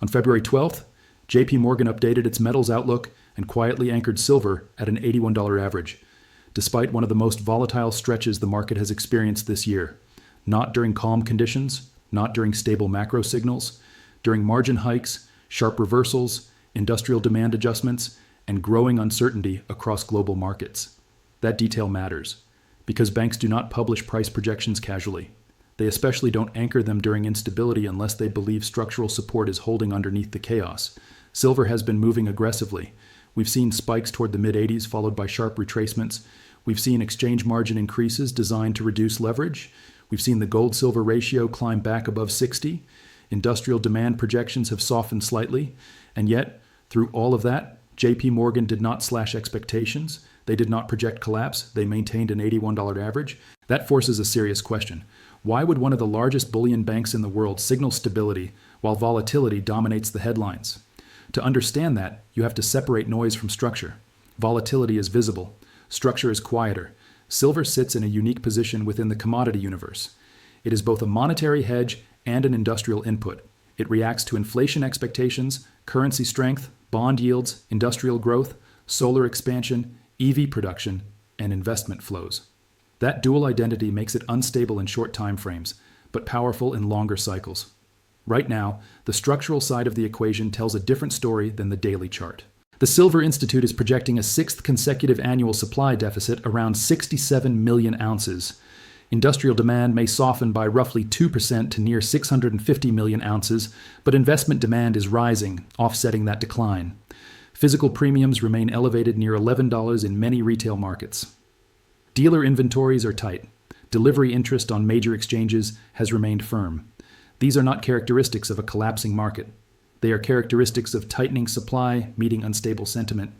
On February 12th, JPMorgan updated its metals outlook and quietly anchored silver at an $81 average, despite one of the most volatile stretches the market has experienced this year. Not during calm conditions, not during stable macro signals, during margin hikes, sharp reversals, industrial demand adjustments, and growing uncertainty across global markets. That detail matters, because banks do not publish price projections casually. They especially don't anchor them during instability unless they believe structural support is holding underneath the chaos. Silver has been moving aggressively. We've seen spikes toward the mid-80s followed by sharp retracements. We've seen exchange margin increases designed to reduce leverage. We've seen the gold-silver ratio climb back above 60. Industrial demand projections have softened slightly. And yet, through all of that, JPMorgan did not slash expectations. They did not project collapse. They maintained an $81 average. That forces a serious question. Why would one of the largest bullion banks in the world signal stability while volatility dominates the headlines? To understand that, you have to separate noise from structure. Volatility is visible. Structure is quieter. Silver sits in a unique position within the commodity universe. It is both a monetary hedge and an industrial input. It reacts to inflation expectations, currency strength, bond yields, industrial growth, solar expansion, EV production, and investment flows. That dual identity makes it unstable in short time frames, but powerful in longer cycles. Right now, the structural side of the equation tells a different story than the daily chart. The Silver Institute is projecting a sixth consecutive annual supply deficit around 67 million ounces. Industrial demand may soften by roughly 2% to near 650 million ounces, but investment demand is rising, offsetting that decline. Physical premiums remain elevated near $11 in many retail markets. Dealer inventories are tight. Delivery interest on major exchanges has remained firm. These are not characteristics of a collapsing market. They are characteristics of tightening supply meeting unstable sentiment.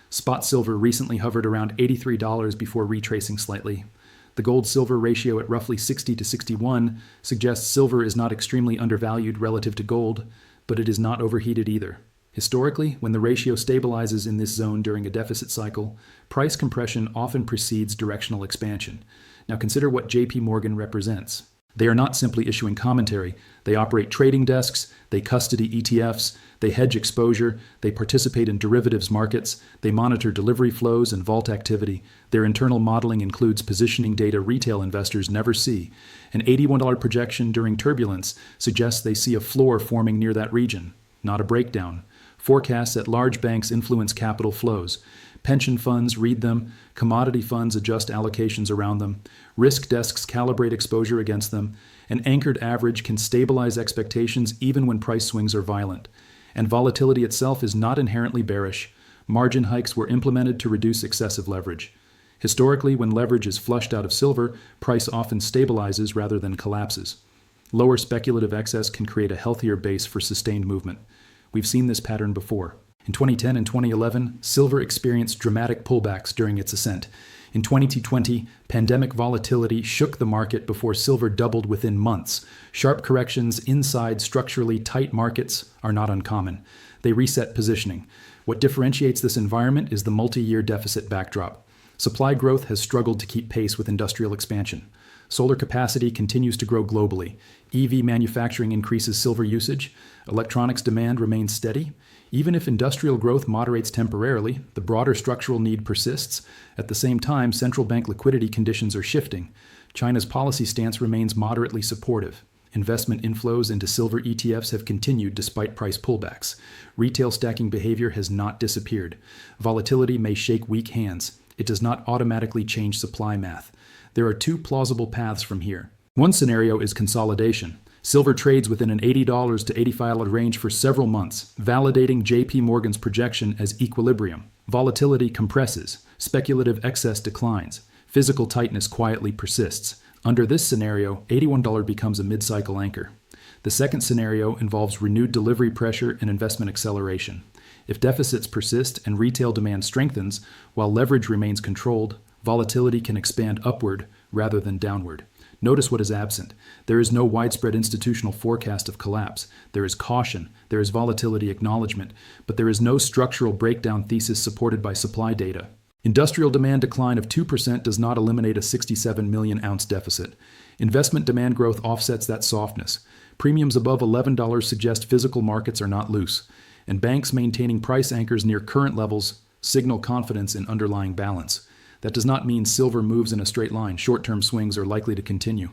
Spot silver recently hovered around $83 before retracing slightly. The gold-silver ratio at roughly 60 to 61 suggests silver is not extremely undervalued relative to gold, but it is not overheated either. Historically, when the ratio stabilizes in this zone during a deficit cycle, price compression often precedes directional expansion. Now consider what JPMorgan represents. They are not simply issuing commentary. They operate trading desks, they custody ETFs, they hedge exposure, they participate in derivatives markets, they monitor delivery flows and vault activity. Their internal modeling includes positioning data retail investors never see. An $81 projection during turbulence suggests they see a floor forming near that region, not a breakdown. Forecasts at large banks influence capital flows. Pension funds read them, commodity funds adjust allocations around them, risk desks calibrate exposure against them. An anchored average can stabilize expectations even when price swings are violent. And volatility itself is not inherently bearish. Margin hikes were implemented to reduce excessive leverage. Historically, when leverage is flushed out of silver, price often stabilizes rather than collapses. Lower speculative excess can create a healthier base for sustained movement. We've seen this pattern before. In 2010 and 2011, silver experienced dramatic pullbacks during its ascent. In 2020, pandemic volatility shook the market before silver doubled within months. Sharp corrections inside structurally tight markets are not uncommon. They reset positioning. What differentiates this environment is the multi-year deficit backdrop. Supply growth has struggled to keep pace with industrial expansion. Solar capacity continues to grow globally. EV manufacturing increases silver usage. Electronics demand remains steady. Even if industrial growth moderates temporarily, the broader structural need persists. At the same time, central bank liquidity conditions are shifting. China's policy stance remains moderately supportive. Investment inflows into silver ETFs have continued despite price pullbacks. Retail stacking behavior has not disappeared. Volatility may shake weak hands. It does not automatically change supply math. There are two plausible paths from here. One scenario is consolidation. Silver trades within an $80 to $85 range for several months, validating JPMorgan's projection as equilibrium. Volatility compresses, speculative excess declines, physical tightness quietly persists. Under this scenario, $81 becomes a mid-cycle anchor. The second scenario involves renewed delivery pressure and investment acceleration. If deficits persist and retail demand strengthens, while leverage remains controlled, volatility can expand upward rather than downward. Notice what is absent. There is no widespread institutional forecast of collapse. There is caution, there is volatility acknowledgement, but there is no structural breakdown thesis supported by supply data. Industrial demand decline of 2% does not eliminate a 67 million ounce deficit. Investment demand growth offsets that softness. Premiums above $11 suggest physical markets are not loose, and banks maintaining price anchors near current levels signal confidence in underlying balance. That does not mean silver moves in a straight line. Short-term swings are likely to continue.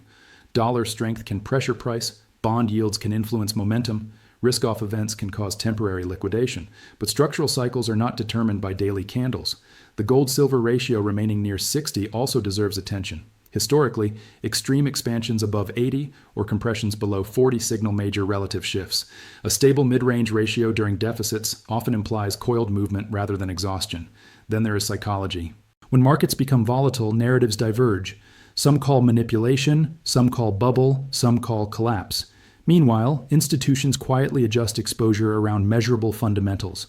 Dollar strength can pressure price, bond yields can influence momentum, risk-off events can cause temporary liquidation, but structural cycles are not determined by daily candles. The gold-silver ratio remaining near 60 also deserves attention. Historically, extreme expansions above 80 or compressions below 40 signal major relative shifts. A stable mid-range ratio during deficits often implies coiled movement rather than exhaustion. Then there is psychology. When markets become volatile, narratives diverge. Some call manipulation, some call bubble, some call collapse. Meanwhile, institutions quietly adjust exposure around measurable fundamentals.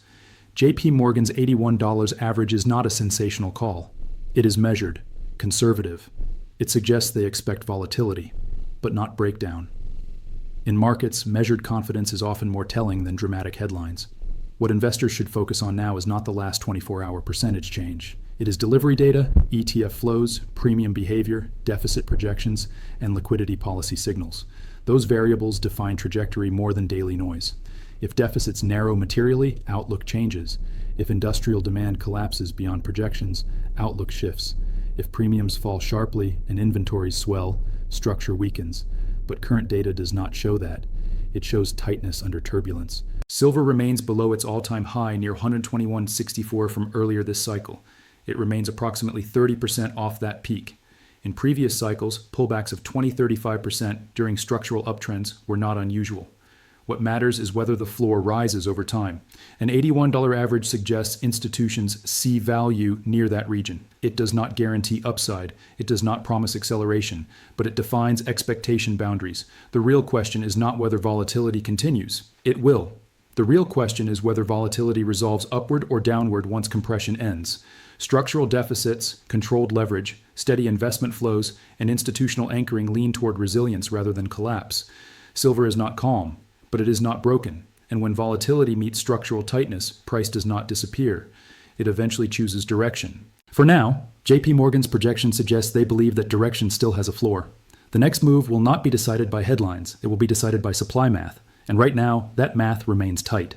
JPMorgan's $81 average is not a sensational call. It is measured, conservative. It suggests they expect volatility, but not breakdown. In markets, measured confidence is often more telling than dramatic headlines. What investors should focus on now is not the last 24-hour percentage change. It is delivery data, ETF flows, premium behavior, deficit projections, and liquidity policy signals. Those variables define trajectory more than daily noise. If deficits narrow materially, outlook changes. If industrial demand collapses beyond projections, outlook shifts. If premiums fall sharply and inventories swell, structure weakens. But current data does not show that. It shows tightness under turbulence. Silver remains below its all-time high near 121.64 from earlier this cycle. It remains approximately 30% off that peak. In previous cycles, pullbacks of 20-35% during structural uptrends were not unusual. What matters is whether the floor rises over time. An $81 average suggests institutions see value near that region. It does not guarantee upside. It does not promise acceleration, but it defines expectation boundaries. The real question is not whether volatility continues. It will. The real question is whether volatility resolves upward or downward once compression ends. Structural deficits, controlled leverage, steady investment flows, and institutional anchoring lean toward resilience rather than collapse. Silver is not calm, but it is not broken, and when volatility meets structural tightness, price does not disappear. It eventually chooses direction. For now, JPMorgan's projection suggests they believe that direction still has a floor. The next move will not be decided by headlines, it will be decided by supply math, and right now, that math remains tight.